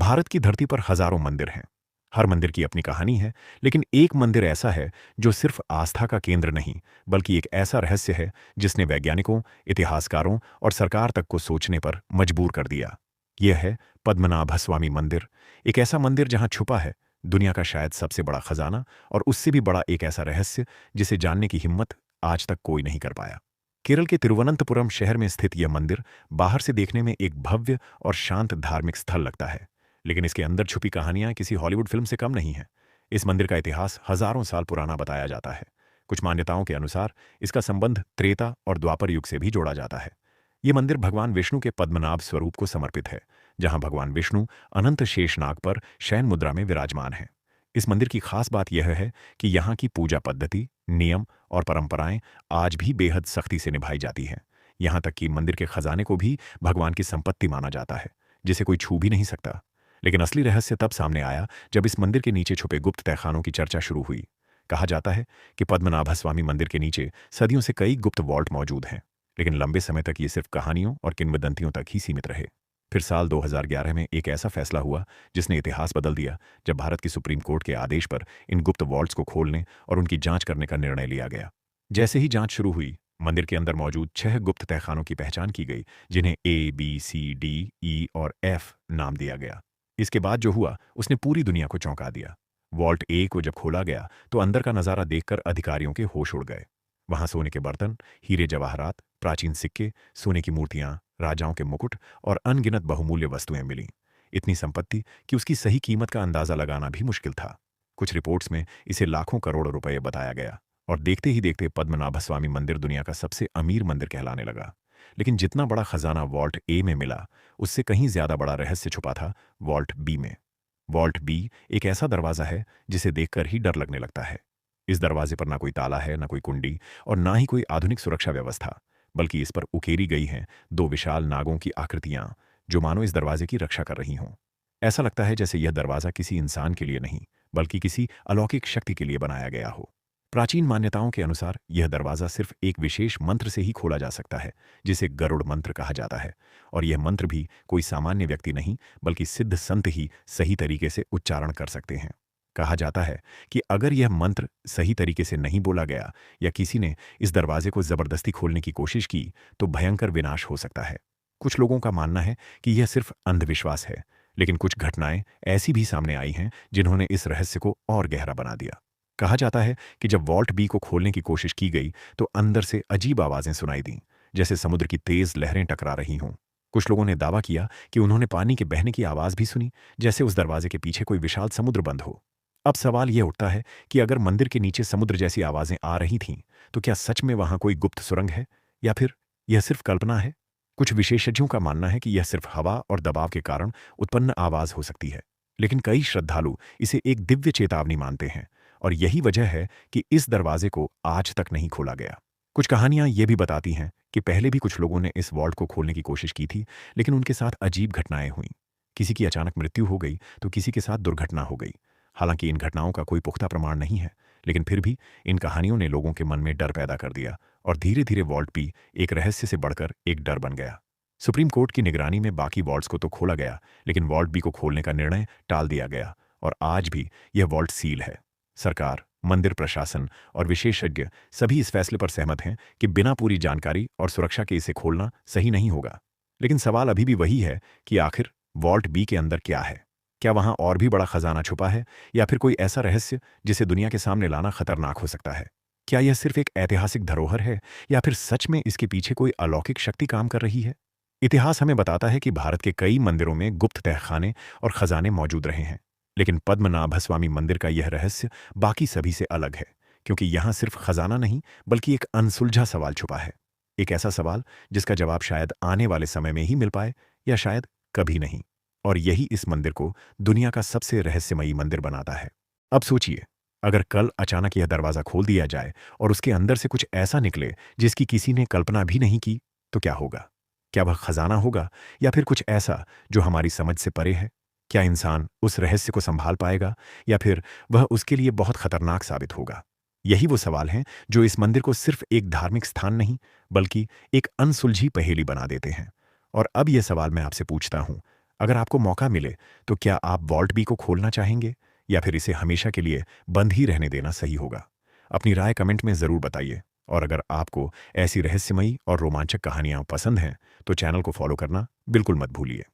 भारत की धरती पर हजारों मंदिर हैं। हर मंदिर की अपनी कहानी है, लेकिन एक मंदिर ऐसा है जो सिर्फ आस्था का केंद्र नहीं, बल्कि एक ऐसा रहस्य है जिसने वैज्ञानिकों, इतिहासकारों और सरकार तक को सोचने पर मजबूर कर दिया। यह है पद्मनाभ स्वामी मंदिर, एक ऐसा मंदिर जहां छुपा है दुनिया का शायद सबसे बड़ा खजाना, और उससे भी बड़ा एक ऐसा रहस्य जिसे जानने की हिम्मत आज तक कोई नहीं कर पाया। केरल के तिरुवनंतपुरम शहर में स्थित यह मंदिर बाहर से देखने में एक भव्य और शांत धार्मिक स्थल लगता है, लेकिन इसके अंदर छुपी कहानियां किसी हॉलीवुड फिल्म से कम नहीं हैं। इस मंदिर का इतिहास हजारों साल पुराना बताया जाता है। कुछ मान्यताओं के अनुसार इसका संबंध त्रेता और द्वापर युग से भी जोड़ा जाता है। ये मंदिर भगवान विष्णु के पद्मनाभ स्वरूप को समर्पित है, जहां भगवान विष्णु अनंत शेषनाग पर शयन मुद्रा में विराजमान हैं। इस मंदिर की खास बात यह है कि यहाँ की पूजा पद्धति, नियम और परंपराएं आज भी बेहद सख्ती से निभाई जाती हैं। यहाँ तक कि मंदिर के खजाने को भी भगवान की संपत्ति माना जाता है, जिसे कोई छू भी नहीं सकता। लेकिन असली रहस्य तब सामने आया जब इस मंदिर के नीचे छुपे गुप्त तहखानों की चर्चा शुरू हुई। कहा जाता है कि पद्मनाभ स्वामी मंदिर के नीचे सदियों से कई गुप्त वॉल्ट मौजूद हैं, लेकिन लंबे समय तक ये सिर्फ कहानियों और किंवदंतियों तक ही सीमित रहे। फिर साल 2011 में एक ऐसा फैसला हुआ जिसने इतिहास बदल दिया, जब भारत की सुप्रीम कोर्ट के आदेश पर इन गुप्त वॉल्ट्स को खोलने और उनकी जांच करने का निर्णय लिया गया। जैसे ही जांच शुरू हुई, मंदिर के अंदर मौजूद 6 गुप्त तहखानों की पहचान की गई, जिन्हें A, B, C, D, E और F नाम दिया गया। इसके बाद जो हुआ उसने पूरी दुनिया को चौंका दिया। वॉल्ट ए को जब खोला गया तो अंदर का नजारा देखकर अधिकारियों के होश उड़ गए। वहां सोने के बर्तन, हीरे जवाहरात, प्राचीन सिक्के, सोने की मूर्तियां, राजाओं के मुकुट और अनगिनत बहुमूल्य वस्तुएं मिलीं। इतनी संपत्ति कि उसकी सही कीमत का अंदाजा लगाना भी मुश्किल था। कुछ रिपोर्ट्स में इसे लाखों करोड़ रुपए बताया गया, और देखते ही देखते पद्मनाभ स्वामी मंदिर दुनिया का सबसे अमीर मंदिर कहलाने लगा। लेकिन जितना बड़ा खजाना वॉल्ट ए में मिला, उससे कहीं ज्यादा बड़ा रहस्य छुपा था वॉल्ट बी में। वॉल्ट बी एक ऐसा दरवाजा है जिसे देखकर ही डर लगने लगता है। इस दरवाजे पर ना कोई ताला है, ना कोई कुंडी, और ना ही कोई आधुनिक सुरक्षा व्यवस्था, बल्कि इस पर उकेरी गई हैं 2 विशाल नागों की आकृतियां, जो मानो इस दरवाजे की रक्षा कर रही हों। ऐसा लगता है जैसे यह दरवाजा किसी इंसान के लिए नहीं, बल्कि किसी अलौकिक शक्ति के लिए बनाया गया हो। प्राचीन मान्यताओं के अनुसार यह दरवाजा सिर्फ एक विशेष मंत्र से ही खोला जा सकता है, जिसे गरुड़ मंत्र कहा जाता है। और यह मंत्र भी कोई सामान्य व्यक्ति नहीं, बल्कि सिद्ध संत ही सही तरीके से उच्चारण कर सकते हैं। कहा जाता है कि अगर यह मंत्र सही तरीके से नहीं बोला गया, या किसी ने इस दरवाजे को जबरदस्ती खोलने की कोशिश की, तो भयंकर विनाश हो सकता है। कुछ लोगों का मानना है कि यह सिर्फ अंधविश्वास है, लेकिन कुछ घटनाएं ऐसी भी सामने आई हैं जिन्होंने इस रहस्य को और गहरा बना दिया। कहा जाता है कि जब वॉल्ट बी को खोलने की कोशिश की गई तो अंदर से अजीब आवाजें सुनाई दीं, जैसे समुद्र की तेज लहरें टकरा रही हों। कुछ लोगों ने दावा किया कि उन्होंने पानी के बहने की आवाज भी सुनी, जैसे उस दरवाजे के पीछे कोई विशाल समुद्र बंद हो। अब सवाल यह उठता है कि अगर मंदिर के नीचे समुद्र जैसी आवाजें आ रही थीं, तो क्या सच में वहां कोई गुप्त सुरंग है, या फिर यह सिर्फ कल्पना है? कुछ विशेषज्ञों का मानना है कि यह सिर्फ हवा और दबाव के कारण उत्पन्न आवाज हो सकती है, लेकिन कई श्रद्धालु इसे एक दिव्य चेतावनी मानते हैं, और यही वजह है कि इस दरवाजे को आज तक नहीं खोला गया। कुछ कहानियां ये भी बताती हैं कि पहले भी कुछ लोगों ने इस वॉल्ट को खोलने की कोशिश की थी, लेकिन उनके साथ अजीब घटनाएं हुईं। किसी की अचानक मृत्यु हो गई, तो किसी के साथ दुर्घटना हो गई। हालांकि इन घटनाओं का कोई पुख्ता प्रमाण नहीं है, लेकिन फिर भी इन कहानियों ने लोगों के मन में डर पैदा कर दिया, और धीरे धीरे वॉल्ट भी एक रहस्य से बढ़कर एक डर बन गया। सुप्रीम कोर्ट की निगरानी में बाकी वॉल्ट्स को तो खोला गया, लेकिन वॉल्ट बी को खोलने का निर्णय टाल दिया गया, और आज भी यह वॉल्ट सील है। सरकार, मंदिर प्रशासन और विशेषज्ञ सभी इस फैसले पर सहमत हैं कि बिना पूरी जानकारी और सुरक्षा के इसे खोलना सही नहीं होगा। लेकिन सवाल अभी भी वही है कि आखिर वॉल्ट बी के अंदर क्या है? क्या वहां और भी बड़ा खजाना छुपा है, या फिर कोई ऐसा रहस्य जिसे दुनिया के सामने लाना खतरनाक हो सकता है? क्या यह सिर्फ एक ऐतिहासिक धरोहर है, या फिर सच में इसके पीछे कोई अलौकिक शक्ति काम कर रही है? इतिहास हमें बताता है कि भारत के कई मंदिरों में गुप्त तहखाने और खजाने मौजूद रहे हैं, लेकिन पद्मनाभ स्वामी मंदिर का यह रहस्य बाकी सभी से अलग है, क्योंकि यहां सिर्फ खजाना नहीं, बल्कि एक अनसुलझा सवाल छुपा है। एक ऐसा सवाल जिसका जवाब शायद आने वाले समय में ही मिल पाए, या शायद कभी नहीं। और यही इस मंदिर को दुनिया का सबसे रहस्यमयी मंदिर बनाता है। अब सोचिए, अगर कल अचानक यह दरवाजा खोल दिया जाए और उसके अंदर से कुछ ऐसा निकले जिसकी किसी ने कल्पना भी नहीं की, तो क्या होगा? क्या वह खजाना होगा, या फिर कुछ ऐसा जो हमारी समझ से परे है? क्या इंसान उस रहस्य को संभाल पाएगा, या फिर वह उसके लिए बहुत खतरनाक साबित होगा? यही वो सवाल हैं जो इस मंदिर को सिर्फ एक धार्मिक स्थान नहीं, बल्कि एक अनसुलझी पहेली बना देते हैं। और अब यह सवाल मैं आपसे पूछता हूं, अगर आपको मौका मिले तो क्या आप वॉल्ट बी को खोलना चाहेंगे या फिर इसे हमेशा के लिए बंद ही रहने देना सही होगा? अपनी राय कमेंट में ज़रूर बताइए। और अगर आपको ऐसी रहस्यमयी और रोमांचक कहानियाँ पसंद हैं तो चैनल को फॉलो करना बिल्कुल मत भूलिए।